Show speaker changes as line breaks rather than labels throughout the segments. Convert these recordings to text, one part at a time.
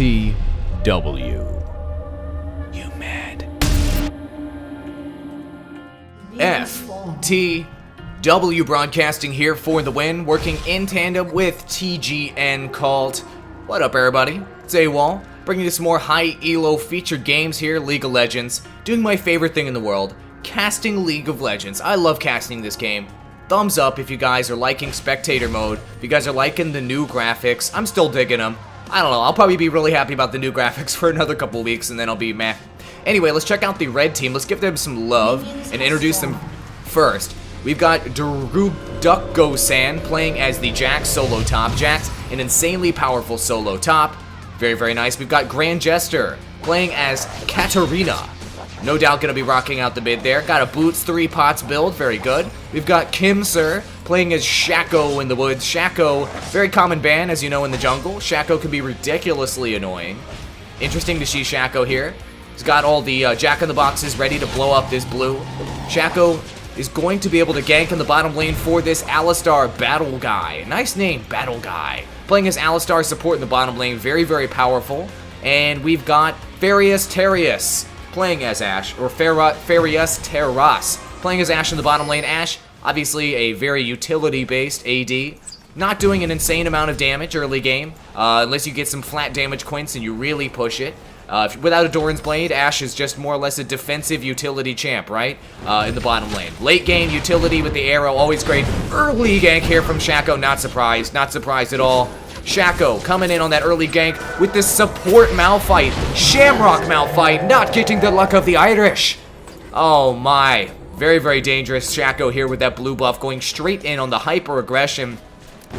You mad? FTW Broadcasting here for the win, working in tandem with TGN called. What up, everybody? It's Awall, bringing you some more high elo featured games here, League of Legends, doing my favorite thing in the world, casting League of Legends. I love casting this game. Thumbs up if you guys are liking spectator mode, if you guys are liking the new graphics. I'm still digging them. I don't know, I'll probably be really happy about the new graphics for another couple weeks and then I'll be meh. Anyway, let's check out the red team. Let's give them some love and introduce them first. We've got Darugducko-san playing as the Jax solo top. Jax, an insanely powerful solo top. Very, very nice. We've got Grand Jester playing as Katarina. No doubt going to be rocking out the mid there. Got a Boots 3 pots build. Very good. We've got Kim Sir playing as Shaco in the woods. Shaco, very common ban, as you know, in the jungle. Shaco can be ridiculously annoying. Interesting to see Shaco here. He's got all the jack-in-the-boxes ready to blow up this blue. Shaco is going to be able to gank in the bottom lane for this Alistar Battle Guy. Nice name, Battle Guy. Playing as Alistar support in the bottom lane. Very, very powerful. And we've got Farius Terrius playing as Ashe, or Farius Terras playing as Ashe in the bottom lane. Ashe, obviously a very utility-based AD. Not doing an insane amount of damage early game, unless you get some flat damage quints and you really push it. Without a Doran's Blade, Ashe is just more or less a defensive utility champ, right? In the bottom lane. Late game utility with the arrow, always great. Early gank here from Shaco, not surprised at all. Shaco coming in on that early gank with this support Malphite. Shamrock Malphite, not getting the luck of the Irish. Oh my, very, very dangerous. Shaco here with that blue buff going straight in on the hyper aggression.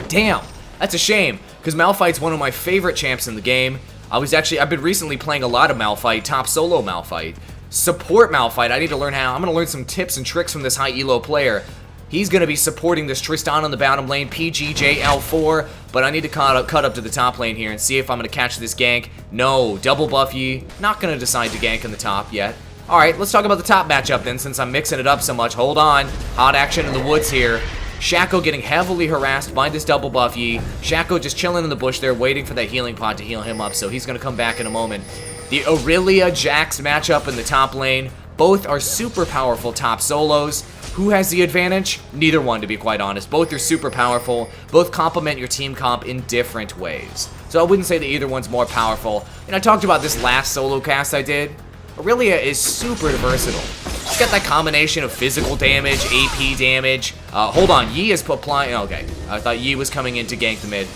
Damn, that's a shame, because Malphite's one of my favorite champs in the game. I've been recently playing a lot of Malphite, top solo Malphite. Support Malphite, I need to learn how. I'm going to learn some tips and tricks from this high elo player. He's going to be supporting this Tristan on the bottom lane, PGJL4, but I need to cut up to the top lane here and see if I'm going to catch this gank. No, double buff ye. Not going to decide to gank in the top yet. Alright, let's talk about the top matchup then, since I'm mixing it up so much. Hold on. Hot action in the woods here. Shaco getting heavily harassed by this double buff Yi. Shaco just chilling in the bush there, waiting for that healing pod to heal him up, so he's going to come back in a moment. The Aurelia Jax matchup in the top lane. Both are super powerful top solos. Who has the advantage? Neither one, to be quite honest. Both are super powerful. Both complement your team comp in different ways. So I wouldn't say that either one's more powerful. And I talked about this last solo cast I did. Aurelia is super versatile. She's got that combination of physical damage, AP damage. Hold on, Yi is applying. Okay, I thought Yi was coming in to gank the mid.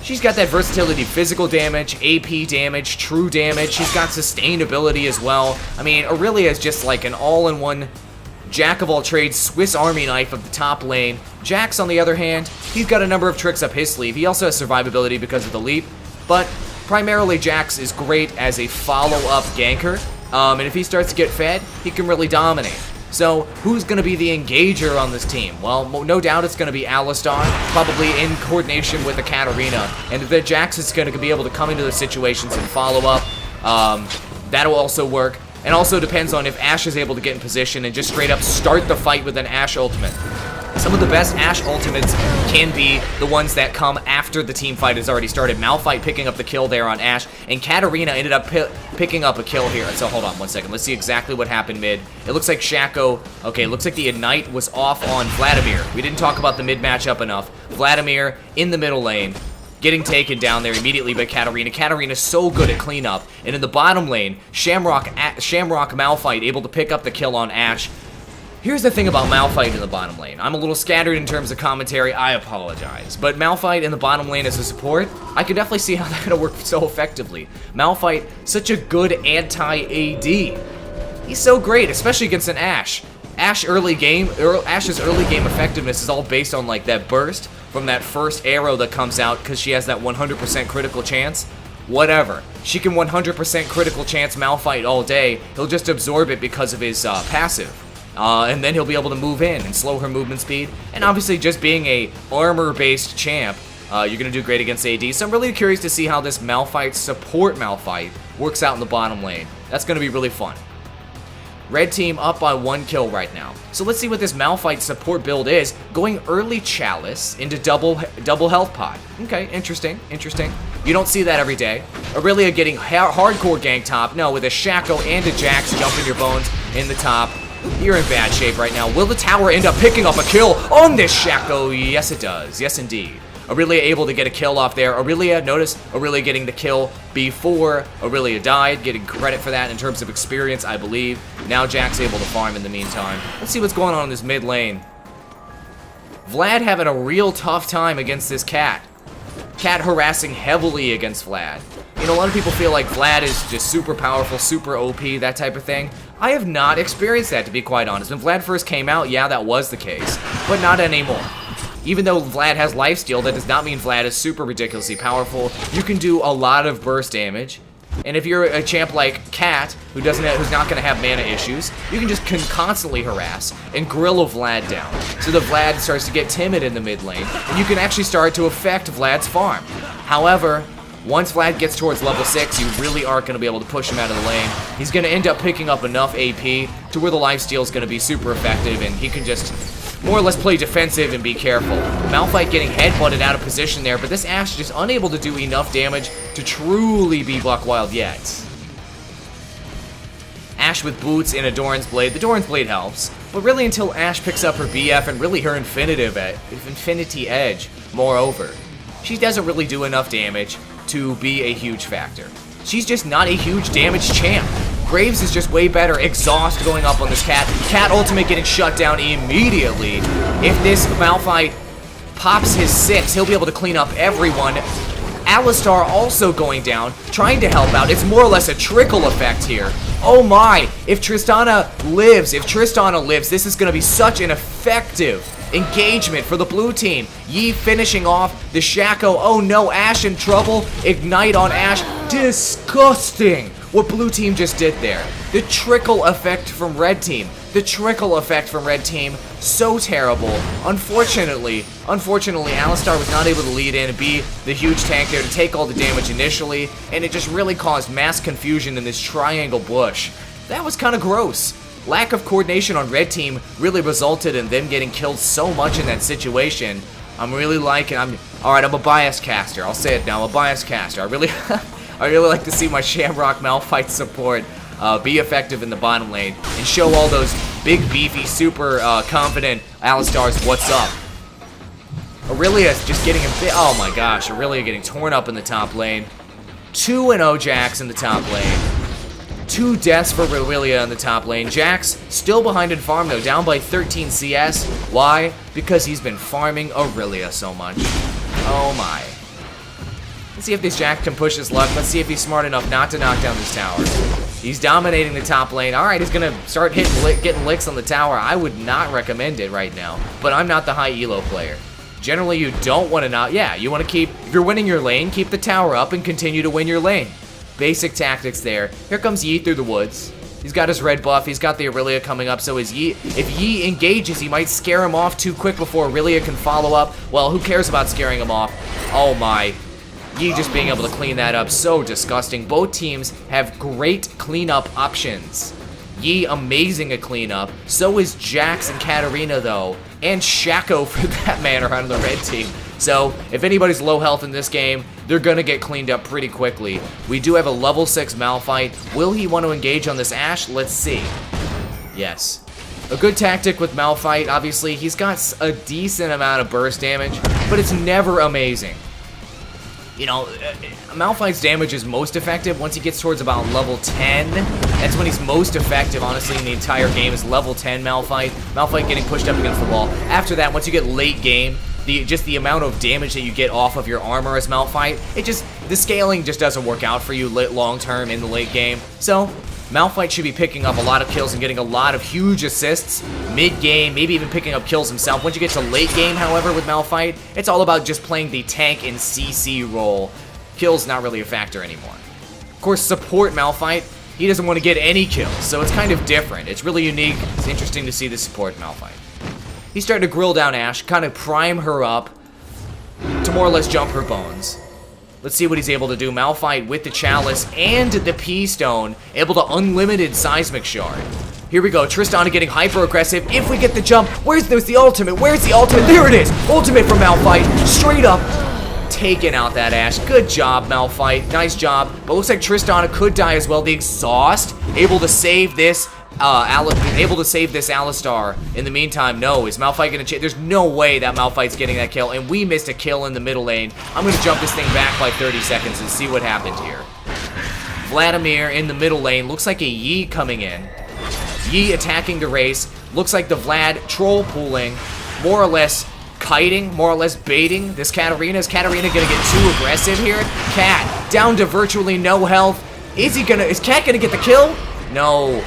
She's got that versatility, physical damage, AP damage, true damage. She's got sustainability as well. I mean, Aurelia is just like an all-in-one jack-of-all-trades Swiss Army knife of the top lane. Jax, on the other hand, he's got a number of tricks up his sleeve. He also has survivability because of the leap, but primarily Jax is great as a follow-up ganker. And if he starts to get fed, he can really dominate. So, who's going to be the engager on this team? Well, no doubt it's going to be Alistar, probably in coordination with the Katarina. And if the Jax is going to be able to come into those situations and follow up, that'll also work. And also depends on if Ashe is able to get in position and just straight up start the fight with an Ashe ultimate. Some of the best Ashe ultimates can be the ones that come after the team fight has already started. Malphite picking up the kill there on Ashe, and Katarina ended up picking up a kill here. So hold on one second. Let's see exactly what happened mid. It looks like Shaco, okay, it looks like the Ignite was off on Vladimir. We didn't talk about the mid matchup enough. Vladimir in the middle lane, getting taken down there immediately by Katarina. Katarina's so good at cleanup. And in the bottom lane, Shamrock Malphite able to pick up the kill on Ashe. Here's the thing about Malphite in the bottom lane. I'm a little scattered in terms of commentary, I apologize. But Malphite in the bottom lane as a support, I can definitely see how that's gonna work so effectively. Malphite, such a good anti-AD. He's so great, especially against an Ashe. Ashe's early game effectiveness is all based on like that burst from that first arrow that comes out because she has that 100% critical chance. Whatever. She can 100% critical chance Malphite all day. He'll just absorb it because of his passive. And then he'll be able to move in and slow her movement speed. And obviously just being a armor-based champ, you're going to do great against AD. So I'm really curious to see how this Malphite support Malphite works out in the bottom lane. That's going to be really fun. Red team up by 1 kill right now. So let's see what this Malphite support build is. Going early Chalice into double health pot. Okay, interesting. You don't see that every day. Aurelia getting hardcore gank top. No, with a Shaco and a Jax jumping your bones in the top. You're in bad shape right now. Will the tower end up picking up a kill on this Shaco? Yes, it does. Yes, indeed. Aurelia able to get a kill off there. Aurelia, notice Aurelia getting the kill before Aurelia died, getting credit for that in terms of experience, I believe. Now Jack's able to farm in the meantime. Let's see what's going on in this mid lane. Vlad having a real tough time against this Cat. Cat harassing heavily against Vlad. You know, a lot of people feel like Vlad is just super powerful, super OP, that type of thing. I have not experienced that, to be quite honest. When Vlad first came out, yeah, that was the case, but not anymore. Even though Vlad has lifesteal, that does not mean Vlad is super ridiculously powerful. You can do a lot of burst damage, and if you're a champ like Cat, who's not going to have mana issues, you can just constantly harass and grill a Vlad down, so the Vlad starts to get timid in the mid lane, and you can actually start to affect Vlad's farm. However, once Vlad gets towards level 6, you really aren't going to be able to push him out of the lane. He's going to end up picking up enough AP to where the lifesteal is going to be super effective, and he can just more or less play defensive and be careful. Malphite getting headbutted out of position there, but this Ashe just unable to do enough damage to truly be Buckwild yet. Ashe with boots and a Doran's Blade. The Doran's Blade helps, but really until Ashe picks up her BF and really her Infinity Edge, moreover, she doesn't really do enough damage to be a huge factor. She's just not a huge damage champ. Graves is just way better. Exhaust going up on this Cat. Cat ultimate getting shut down immediately. If this Malphite pops his 6, he'll be able to clean up everyone. Alistar also going down, trying to help out. It's more or less a trickle effect here. Oh my, if Tristana lives, this is going to be such an effective engagement for the blue team. Yi finishing off the Shaco. Oh no, Ashe in trouble. Ignite on Ashe. Disgusting what blue team just did there. The trickle effect from red team. So terrible. Unfortunately, Alistar was not able to lead in and be the huge tank there to take all the damage initially, and it just really caused mass confusion in this triangle bush. That was kind of gross. Lack of coordination on red team really resulted in them getting killed so much in that situation. I'm a bias caster. I'll say it now, I'm a bias caster. I really like to see my Shamrock Malphite support be effective in the bottom lane and show all those big, beefy, super confident Alistars what's up. Aurelia's just getting a bit. Oh my gosh, Aurelia getting torn up in the top lane. 2-0 Jax in the top lane. 2 deaths for Aurelia in the top lane. Jax still behind in farm though, down by 13 CS. Why? Because he's been farming Aurelia so much. Oh my. Let's see if this Jax can push his luck. Let's see if he's smart enough not to knock down this tower. He's dominating the top lane. Alright, he's going to start getting licks on the tower. I would not recommend it right now, but I'm not the high elo player. Generally, you don't want to you want to keep, if you're winning your lane, keep the tower up and continue to win your lane. Basic tactics there. Here comes Yi through the woods. He's got his red buff. He's got the Aurelia coming up. So if Yi engages, he might scare him off too quick before Aurelia can follow up. Well, who cares about scaring him off? Oh my. Yi just being able to clean that up. So disgusting. Both teams have great cleanup options. Yi amazing at cleanup. So is Jax and Katarina though. And Shaco for that matter on the red team. So, if anybody's low health in this game, they're going to get cleaned up pretty quickly. We do have a level 6 Malphite. Will he want to engage on this Ashe? Let's see. Yes. A good tactic with Malphite, obviously. He's got a decent amount of burst damage, but it's never amazing. You know, Malphite's damage is most effective once he gets towards about level 10. That's when he's most effective, honestly, in the entire game, is level 10 Malphite. Malphite getting pushed up against the wall. After that, once you get late game, just the amount of damage that you get off of your armor as Malphite, the scaling just doesn't work out for you long term in the late game. So, Malphite should be picking up a lot of kills and getting a lot of huge assists mid-game, maybe even picking up kills himself. Once you get to late game, however, with Malphite, it's all about just playing the tank and CC role. Kills not really a factor anymore. Of course, support Malphite, he doesn't want to get any kills, so it's kind of different. It's really unique. It's interesting to see the support Malphite. He's starting to grill down Ashe, kind of prime her up to more or less jump her bones. Let's see what he's able to do. Malphite with the Chalice and the P-Stone, able to unlimited Seismic Shard. Here we go. Tristana getting hyper aggressive. If we get the jump, where's the ultimate? Where's the ultimate? There it is. Ultimate from Malphite. Straight up. Taking out that Ashe. Good job, Malphite. Nice job. But looks like Tristana could die as well. The exhaust. Able to save this. Alistar. In the meantime, no. Is Malphite gonna change? There's no way that Malphite's getting that kill. And we missed a kill in the middle lane. I'm gonna jump this thing back by 30 seconds and see what happened here. Vladimir in the middle lane. Looks like a Yi coming in. Yi attacking the race. Looks like the Vlad troll pooling. More or less kiting, more or less baiting this Katarina. Is Katarina gonna get too aggressive here? Cat down to virtually no health. Is Cat gonna get the kill? No.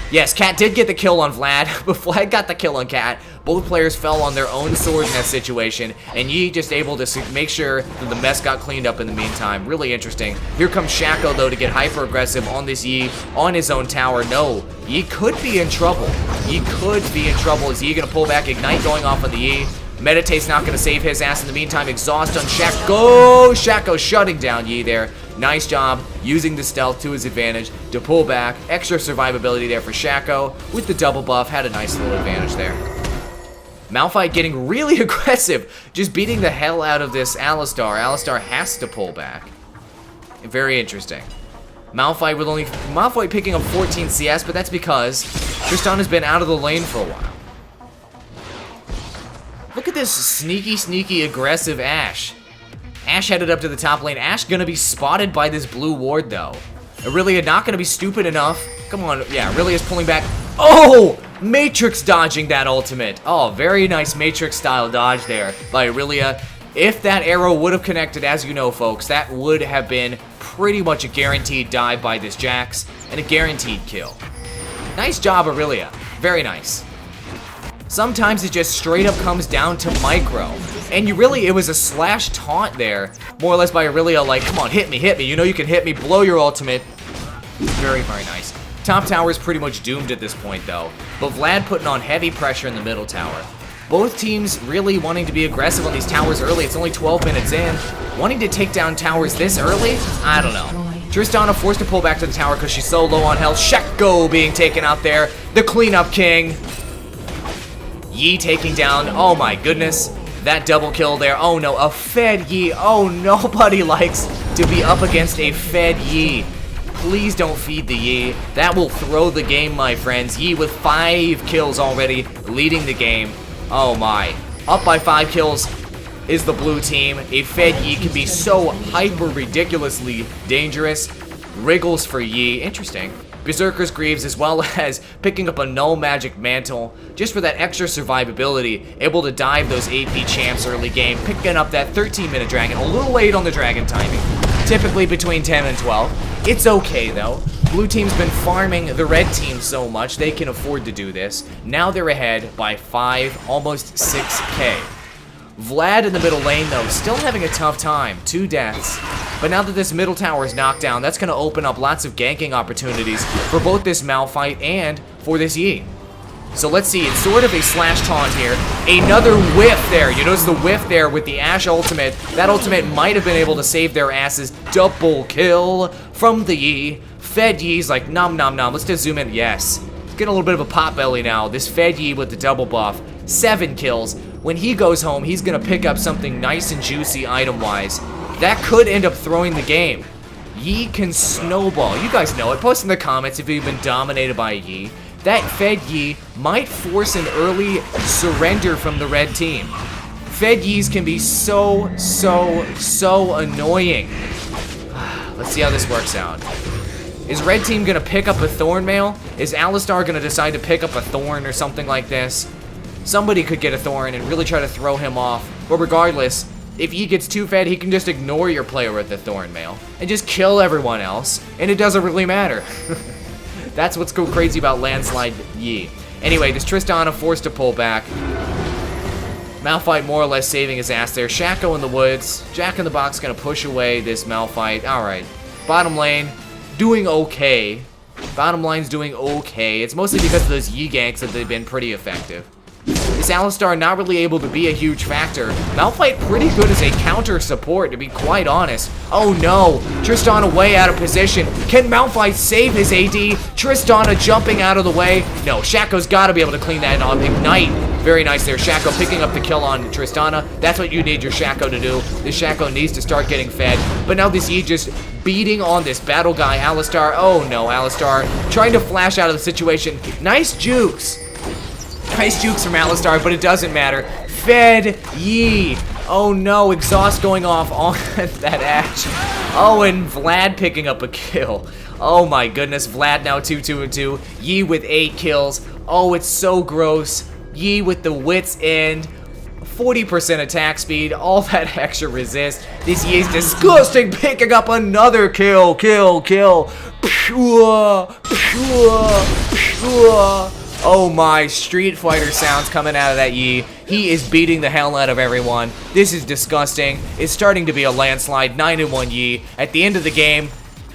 Yes, Cat did get the kill on Vlad, but Vlad got the kill on Cat. Both players fell on their own sword in that situation, and Yi just able to make sure that the mess got cleaned up in the meantime. Really interesting. Here comes Shaco, though, to get hyper-aggressive on this Yi, on his own tower. No, Yi could be in trouble. Yi could be in trouble. Is Yi going to pull back? Ignite going off on the Yi. Meditate's not going to save his ass in the meantime. Exhaust on Shaco. Shaco shutting down Yi there. Nice job using the stealth to his advantage to pull back. Extra survivability there for Shaco. With the double buff, had a nice little advantage there. Malphite getting really aggressive, just beating the hell out of this Alistar. Alistar has to pull back. Very interesting. Malphite picking up 14 CS, but that's because Tristan has been out of the lane for a while. Look at this sneaky, aggressive Ashe. Ashe headed up to the top lane. Ashe gonna be spotted by this blue ward, though. Aurelia not gonna be stupid enough. Come on, yeah, Aurelia is pulling back. Oh! Matrix dodging that ultimate. Oh, very nice Matrix-style dodge there by Aurelia. If that arrow would have connected, as you know, folks, that would have been pretty much a guaranteed dive by this Jax and a guaranteed kill. Nice job, Aurelia. Very nice. Sometimes it just straight up comes down to micro. And it was a slash taunt there, more or less by Aurelia, like, come on, hit me, you know you can hit me, blow your ultimate. Very nice. Top tower is pretty much doomed at this point, though. But Vlad putting on heavy pressure in the middle tower. Both teams really wanting to be aggressive on these towers early. It's only 12 minutes in. Wanting to take down towers this early? I don't know. Tristana forced to pull back to the tower because she's so low on health. Shaco being taken out there. The cleanup king. Yi taking down. Oh my goodness. That double kill there. Oh no, a fed Yi. Oh, nobody likes to be up against a fed Yi. Please don't feed the Yi. That will throw the game, my friends. Yi with 5 kills already, leading the game. Oh my. Up by 5 kills is the blue team. A fed Yi can be so hyper-ridiculously dangerous. Wriggles for Yi. Interesting. Berserker's Greaves, as well as picking up a null magic mantle just for that extra survivability, able to dive those AP champs early game, picking up that 13-minute dragon, a little late on the dragon timing, typically between 10 and 12. It's okay though. Blue team's been farming the red team so much they can afford to do this. Now they're ahead by 5, almost 6k. Vlad in the middle lane, though, still having a tough time. 2 deaths. But now that this middle tower is knocked down, that's going to open up lots of ganking opportunities for both this Malphite and for this Yi. So let's see. It's sort of a slash taunt here. Another whiff there. You notice the whiff there with the Ashe ultimate. That ultimate might have been able to save their asses. Double kill from the Yi. Fed Yi's like, nom nom nom. Let's just zoom in. Yes. It's getting a little bit of a pot belly now. This Fed Yi with the double buff. 7 kills. When he goes home, he's going to pick up something nice and juicy item-wise. That could end up throwing the game. Yi can snowball. You guys know it. Post in the comments if you've been dominated by Yi. That fed Yi might force an early surrender from the red team. Fed Yis can be so annoying. Let's see how this works out. Is red team going to pick up a Thorn Mail? Is Alistar going to decide to pick up a Thorn or something like this? Somebody could get a Thorn and really try to throw him off. But regardless, if he gets too fed, he can just ignore your player with the Thorn Mail and just kill everyone else, and it doesn't really matter. That's what's so crazy about Landslide Yi. Anyway, this Tristana forced to pull back. Malphite more or less saving his ass there. Shaco in the woods. Jack in the Box gonna push away this Malphite. Alright. Bottom lane, doing okay. Bottom line's doing okay. It's mostly because of those Yi ganks that they've been pretty effective. This Alistar not really able to be a huge factor. Malphite pretty good as a counter support, to be quite honest. Oh no, Tristana way out of position. Can Malphite save his AD? Tristana jumping out of the way. No, Shaco's got to be able to clean that up. Ignite. Very nice there. Shaco picking up the kill on Tristana. That's what you need your Shaco to do. This Shaco needs to start getting fed. But now this Yi just beating on this battle guy, Alistar. Oh no, Alistar trying to flash out of the situation. Nice jukes. Nice jukes from Alistar, but it doesn't matter. Fed Yi. Oh no, exhaust going off on that Ashe. Oh, and Vlad picking up a kill. Oh my goodness, Vlad now 2-2-2. Yi with 8 kills. Oh, it's so gross. Yi with the wits end. 40% attack speed, all that extra resist. This Yi is disgusting, picking up another kill. Oh my, Street Fighter sounds coming out of that Yi. He is beating the hell out of everyone. This is disgusting. It's starting to be a landslide. 9-1 Yi. At the end of the game,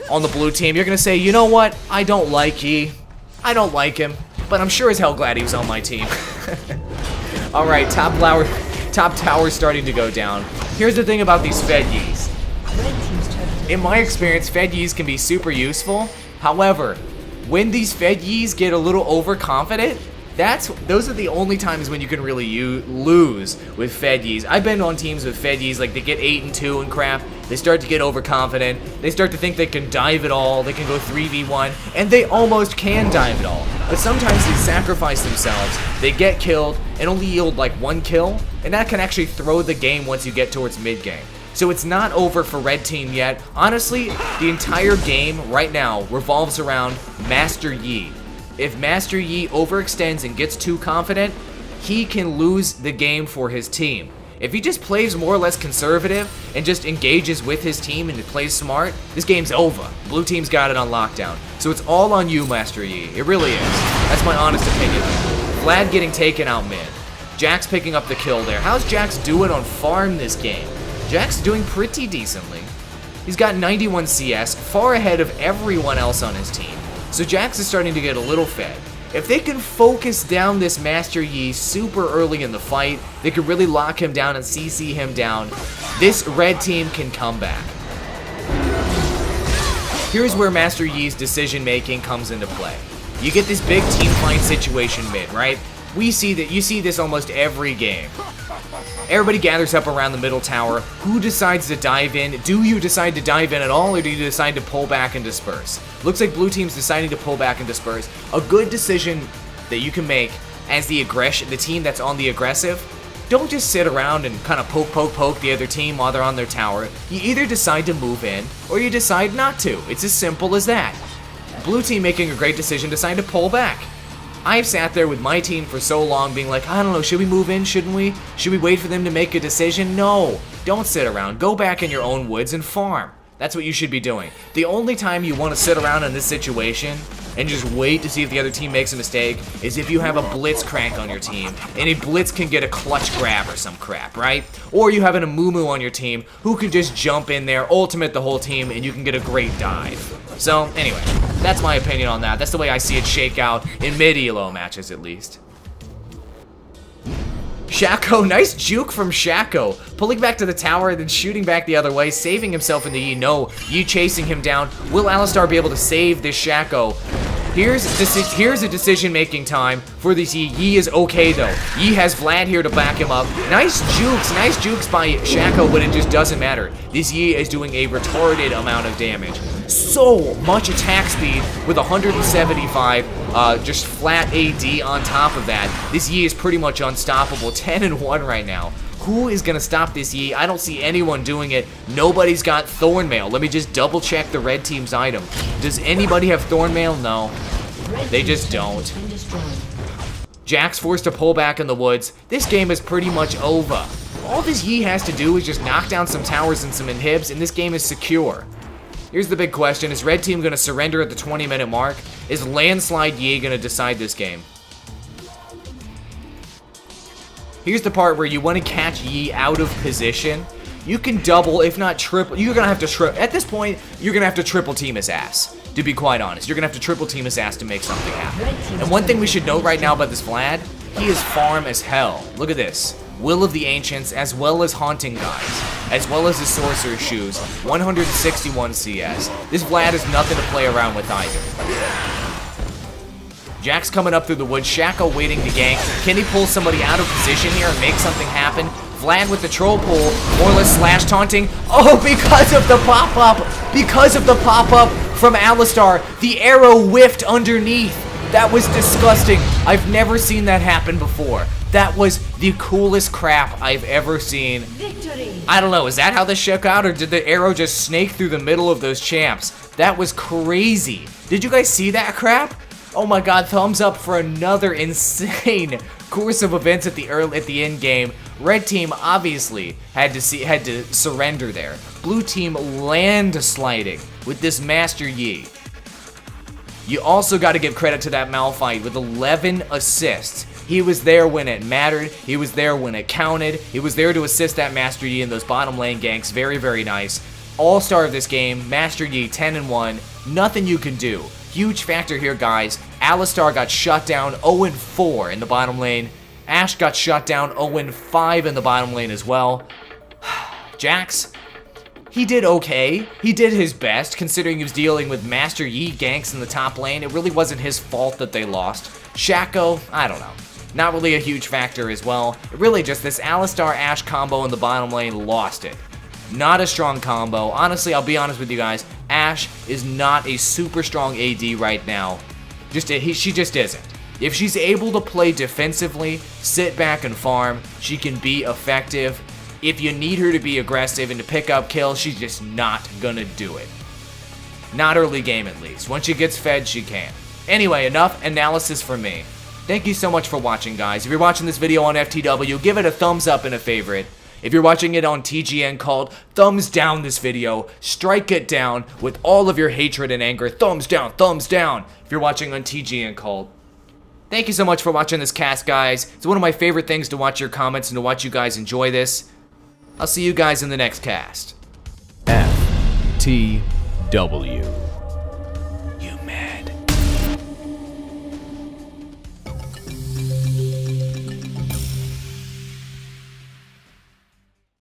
on the blue team, you're gonna say, you know what? I don't like Yi. I don't like him, but I'm sure as hell glad he was on my team. Alright, top tower's starting to go down. Here's the thing about these Fed Yis. In my experience, Fed Yis can be super useful. However, when these Fed Yis get a little overconfident, those are the only times when you can really lose with Fed Yis. I've been on teams with Fed Yis, like they get 8-2 and crap. They start to get overconfident. They start to think they can dive it all. They can go 3v1, and they almost can dive it all. But sometimes they sacrifice themselves. They get killed and only yield like 1 kill, and that can actually throw the game once you get towards mid-game. So it's not over for Red Team yet. Honestly, the entire game right now revolves around Master Yi. If Master Yi overextends and gets too confident, he can lose the game for his team. If he just plays more or less conservative and just engages with his team and plays smart, this game's over. Blue team's got it on lockdown. So it's all on you, Master Yi. It really is. That's my honest opinion. Vlad getting taken out mid. Jax picking up the kill there. How's Jax doing on farm this game? Jax doing pretty decently. He's got 91 CS, far ahead of everyone else on his team. So Jax is starting to get a little fed. If they can focus down this Master Yi super early in the fight, they could really lock him down and CC him down. This red team can come back. Here's where Master Yi's decision making comes into play. You get this big team fight situation mid, right? You see this almost every game. Everybody gathers up around the middle tower. Who decides to dive in? Do you decide to dive in at all, or do you decide to pull back and disperse? Looks like blue team's deciding to pull back and disperse. A good decision that you can make as the team that's on the aggressive. Don't just sit around and kind of poke the other team while they're on their tower. You either decide to move in, or you decide not to. It's as simple as that. Blue team making a great decision, deciding to pull back. I've sat there with my team for so long being like, I don't know, should we move in, shouldn't we? Should we wait for them to make a decision? No, don't sit around. Go back in your own woods and farm. That's what you should be doing. The only time you want to sit around in this situation and just wait to see if the other team makes a mistake is if you have a blitz crank on your team, and a blitz can get a clutch grab or some crap, right? Or you have an Amumu on your team who can just jump in there, ultimate the whole team, and you can get a great dive. So, anyway, that's my opinion on that. That's the way I see it shake out in mid-elo matches, at least. Shaco, nice juke from Shaco. Pulling back to the tower and then shooting back the other way, saving himself in the Yi. No, Yi chasing him down. Will Alistar be able to save this Shaco? Here's a decision-making time for this Yi. Yi is okay, though. Yi has Vlad here to back him up. Nice jukes by Shaco, but it just doesn't matter. This Yi is doing a retarded amount of damage. So much attack speed with 175, just flat AD on top of that. This Yi is pretty much unstoppable. 10-1 right now. Who is going to stop this Yi? I don't see anyone doing it. Nobody's got Thornmail. Let me just double check the red team's item. Does anybody have Thornmail? No. They just don't. Jax forced to pull back in the woods. This game is pretty much over. All this Yi has to do is just knock down some towers and some inhibs, and this game is secure. Here's the big question. Is red team going to surrender at the 20-minute mark? Is Landslide Yi going to decide this game? Here's the part where you want to catch Yi out of position. You can double, if not triple. You're going to have to triple. At this point, you're going to have to triple team his ass. To be quite honest, you're going to have to triple team his ass to make something happen. And one thing we should note right now about this Vlad, He is farm as hell. Look at this. Will of the Ancients, as well as Haunting Guys, as well as the Sorcerer's Shoes, 161 CS. This Vlad is nothing to play around with either. Jack's coming up through the woods, Shaco waiting to gank. Can he pull somebody out of position here and make something happen? Vlad with the troll pull, more or less slash taunting. Oh, because of the pop-up! Because of the pop-up from Alistar, the arrow whiffed underneath. That was disgusting. I've never seen that happen before. That was the coolest crap I've ever seen. Victory. I don't know, is that how this shook out, or did the arrow just snake through the middle of those champs? That was crazy. Did you guys see that crap? Oh my god, thumbs up for another insane course of events at the end game. Red team obviously had to surrender there. Blue team landsliding with this Master Yi. You also got to give credit to that Malphite with 11 assists. He was there when it mattered. He was there when it counted. He was there to assist that Master Yi in those bottom lane ganks. Very, very nice. All-star of this game, Master Yi 10-1. Nothing you can do. Huge factor here, guys. Alistar got shut down 0-4 in the bottom lane. Ashe got shut down 0-5 in the bottom lane as well. Jax, he did okay. He did his best, considering he was dealing with Master Yi ganks in the top lane. It really wasn't his fault that they lost. Shaco, I don't know. Not really a huge factor as well. Really just this Alistar-Ashe combo in the bottom lane lost it. Not a strong combo. Honestly, I'll be honest with you guys. Ashe is not a super strong AD right now. She just isn't. If she's able to play defensively, sit back and farm, she can be effective. If you need her to be aggressive and to pick up kills, she's just not gonna do it. Not early game at least. Once she gets fed, she can. Anyway, enough analysis from me. Thank you so much for watching, guys. If you're watching this video on FTW, give it a thumbs up and a favorite. If you're watching it on TGN called, thumbs down this video. Strike it down with all of your hatred and anger. Thumbs down, thumbs down. If you're watching on TGN called. Thank you so much for watching this cast, guys. It's one of my favorite things to watch your comments and to watch you guys enjoy this. I'll see you guys in the next cast.
FTW.